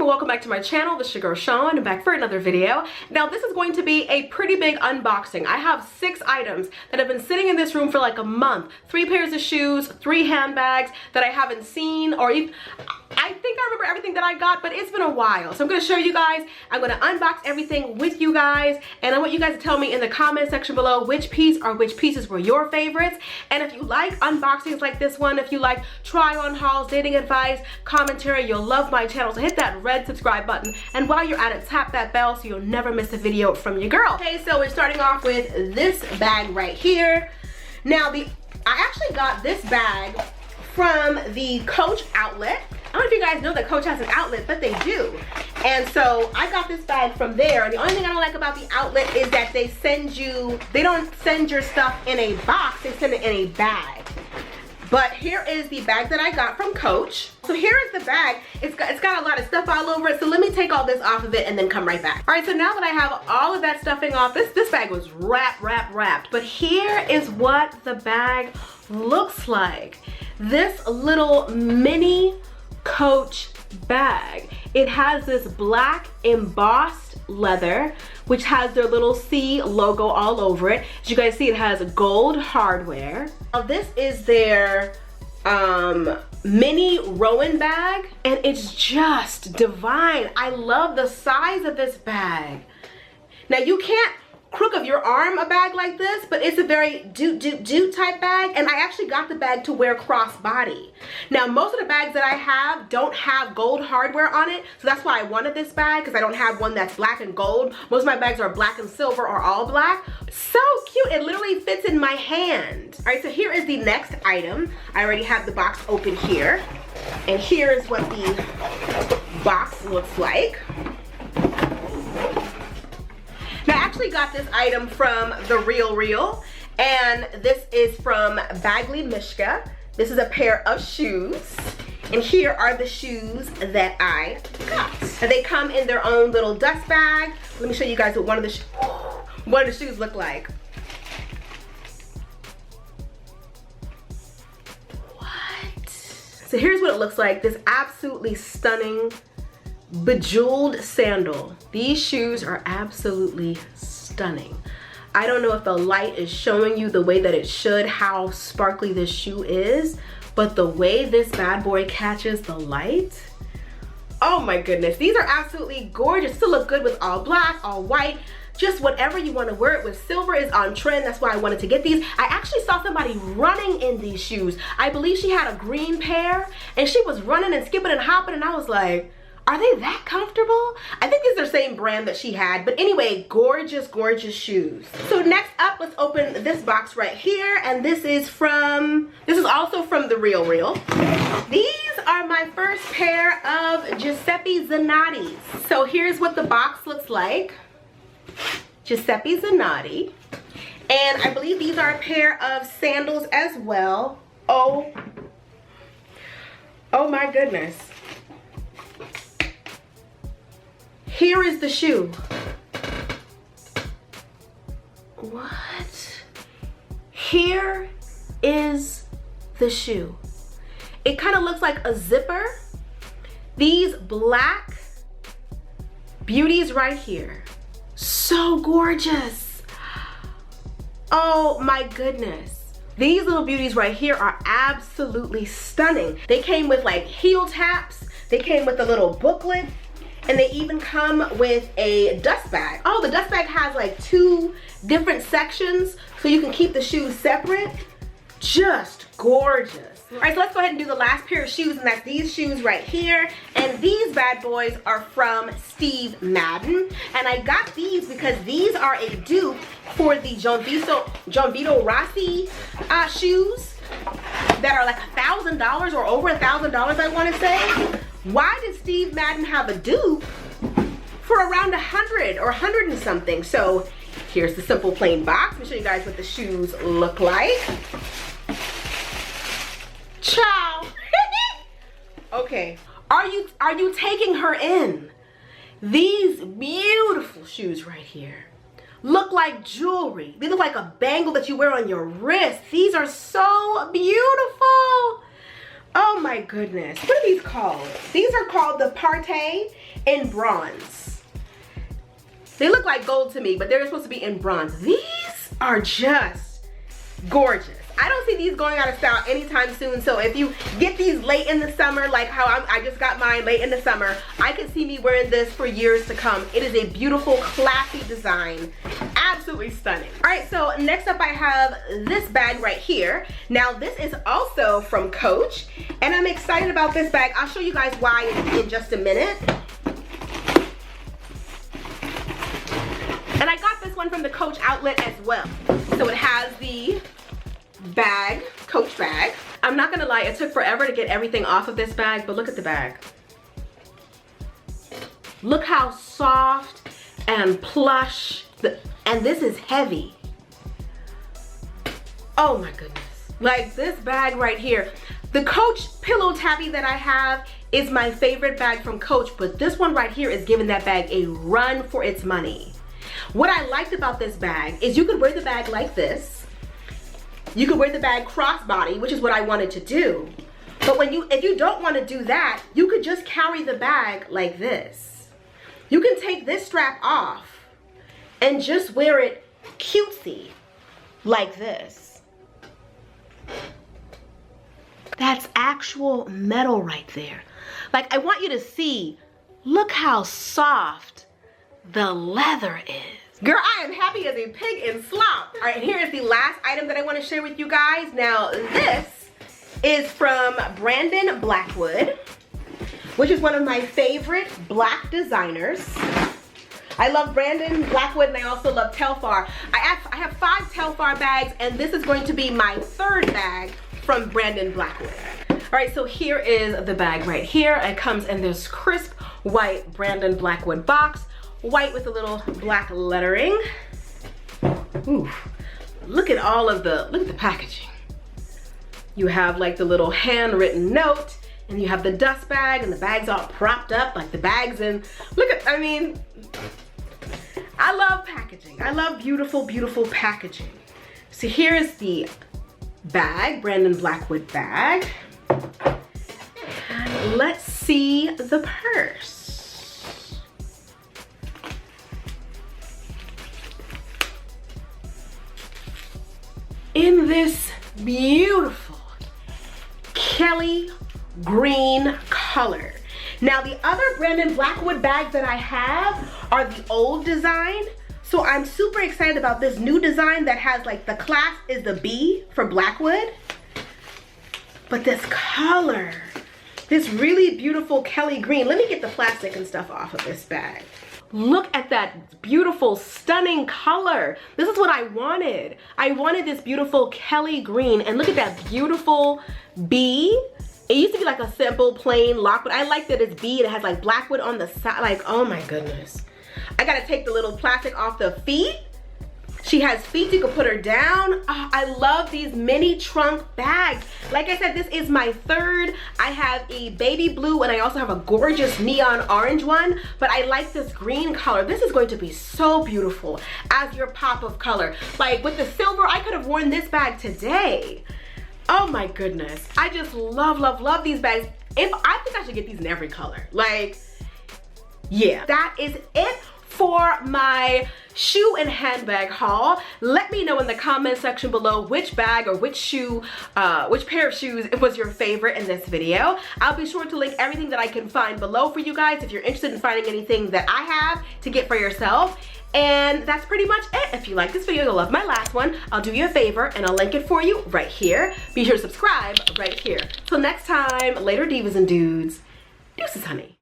welcome back to my channel. This is your girl Sean. I'm back for another video. Now this is going to be a pretty big unboxing. I have 6 items that have been sitting in this room for like a month. 3 pairs of shoes, 3 handbags that I haven't seen, or even, I think I remember everything that I got, but it's been a while. So I'm going to show you guys. I'm going to unbox everything with you guys, and I want you guys to tell me in the comment section below which piece or which pieces were your favorites. And if you like unboxings like this one, if you like try on hauls, dating advice, commentary, you'll love my channel. So hit that red subscribe button, and while you're at it, tap that bell so you'll never miss a video from your girl. Okay, so we're starting off with this bag right here. Now I actually got this bag from the Coach outlet. I don't know if you guys know that Coach has an outlet, but they do. And so I got this bag from there. And the only thing I don't like about the outlet is that they don't send your stuff in a box, they send it in a bag. But here is the bag that I got from Coach. So here is the bag. It's got a lot of stuff all over it. So let me take all this off of it and then come right back. All right, so now that I have all of that stuffing off, this bag was wrapped. But here is what the bag looks like. This little mini Coach bag. It has this black embossed leather, which has their little C logo all over it. As you guys see, it has gold hardware. Now this is their mini Rowan bag, and it's just divine. I love the size of this bag. Now you can't crook of your arm a bag like this, but it's a very doot type bag, and I actually got the bag to wear crossbody. Now most of the bags that I have don't have gold hardware on it, so that's why I wanted this bag, because I don't have one that's black and gold. Most of my bags are black and silver or all black. So cute, it literally fits in my hand. All right, so here is the next item. I already have the box open here, and here is what the box looks like. Now I actually got this item from The Real, and this is from Badgley, Mischka. This is a pair of shoes, and here are the shoes that I got. And they come in their own little dust bag. Let me show you guys what one of the shoes look like. What? So here's what it looks like. This absolutely stunning bejeweled sandal. These shoes are absolutely stunning. I don't know if the light is showing you the way that it should how sparkly this shoe is, but the way this bad boy catches the light, oh my goodness, these are absolutely gorgeous. To look good with all black, all white, just whatever you want to wear it with. Silver is on trend, that's why I wanted to get these. I actually saw somebody running in these shoes. I believe she had a green pair, and she was running and skipping and hopping, and I was like, are they that comfortable? I think these are the same brand that she had. But anyway, gorgeous shoes. So next up, let's open this box right here. And this is also from The Real. These are my first pair of Giuseppe Zanotti. So here's what the box looks like. Giuseppe Zanotti. And I believe these are a pair of sandals as well. Oh my goodness. Here is the shoe. What? Here is the shoe. It kind of looks like a zipper. These black beauties right here. So gorgeous. Oh my goodness. These little beauties right here are absolutely stunning. They came with like heel taps. They came with a little booklet. And they even come with a dust bag. Oh, the dust bag has like 2 different sections so you can keep the shoes separate. Just gorgeous. All right, so let's go ahead and do the last pair of shoes, and that's these shoes right here. And these bad boys are from Steve Madden. And I got these because these are a dupe for the John Vito Rossi shoes that are like $1,000 or over $1,000, I want to say. Why did Steve Madden have a dupe for around 100 or 100 and something? So here's the simple plain box. Let me show you guys what the shoes look like. Ciao. Okay, are you taking her in? These beautiful shoes right here look like jewelry. They look like a bangle that you wear on your wrist. These are so beautiful. Oh my goodness. What are these called? These are called the Partey in bronze. They look like gold to me, but they're supposed to be in bronze. These are just gorgeous. I don't see these going out of style anytime soon, so if you get these late in the summer, like how I just got mine late in the summer, I could see me wearing this for years to come. It is a beautiful, classy design. Absolutely stunning. All right, so next up I have this bag right here. Now this is also from Coach, and I'm excited about this bag. I'll show you guys why in just a minute. And I got this one from the Coach outlet as well. So it has the bag, Coach bag. I'm not gonna lie, it took forever to get everything off of this bag, but look at the bag. Look how soft and plush, and this is heavy. Oh my goodness. Like this bag right here. The Coach pillow tabby that I have is my favorite bag from Coach, but this one right here is giving that bag a run for its money. What I liked about this bag is you could wear the bag like this. You could wear the bag crossbody, which is what I wanted to do. But if you don't want to do that, you could just carry the bag like this. You can take this strap off and just wear it cutesy like this. That's actual metal right there. Like, I want you to see, look how soft the leather is. Girl, I am happy as a pig in slop. All right, and here is the last item that I want to share with you guys. Now, this is from Brandon Blackwood, which is one of my favorite black designers. I love Brandon Blackwood, and I also love Telfar. I have 5 Telfar bags, and this is going to be my 3rd bag from Brandon Blackwood. All right, so here is the bag right here. It comes in this crisp white Brandon Blackwood box. White with a little black lettering. Ooh, look at the packaging. You have like the little handwritten note, and you have the dust bag, and the bag's all propped up, like the bag's in, I mean, I love packaging. I love beautiful, beautiful packaging. So here is the bag, Brandon Blackwood bag. And let's see the purse. In this beautiful Kelly green color. Now the other Brandon Blackwood bags that I have are the old design. So I'm super excited about this new design that has like the clasp is the B for Blackwood. But this color, this really beautiful Kelly green. Let me get the plastic and stuff off of this bag. Look at that beautiful, stunning color. This is what I wanted. I wanted this beautiful Kelly green, and look at that beautiful B. It used to be like a simple plain lock, but I like that it's B and it has like Blackwood on the side. Like, oh my goodness. I gotta take the little plastic off the feet. She has feet, you can put her down. Oh, I love these mini trunk bags. Like I said, this is my 3rd. I have a baby blue, and I also have a gorgeous neon orange one, but I like this green color. This is going to be so beautiful as your pop of color. Like with the silver, I could have worn this bag today. Oh my goodness. I just love, love, love these bags. I think I should get these in every color. Like, yeah. That is it for my shoe and handbag haul. Let me know in the comment section below which bag or which shoe, which pair of shoes was your favorite in this video. I'll be sure to link everything that I can find below for you guys if you're interested in finding anything that I have to get for yourself. And that's pretty much it. If you like this video, you'll love my last one. I'll do you a favor and I'll link it for you right here. Be sure to subscribe right here. Till next time, later divas and dudes. Deuces, honey.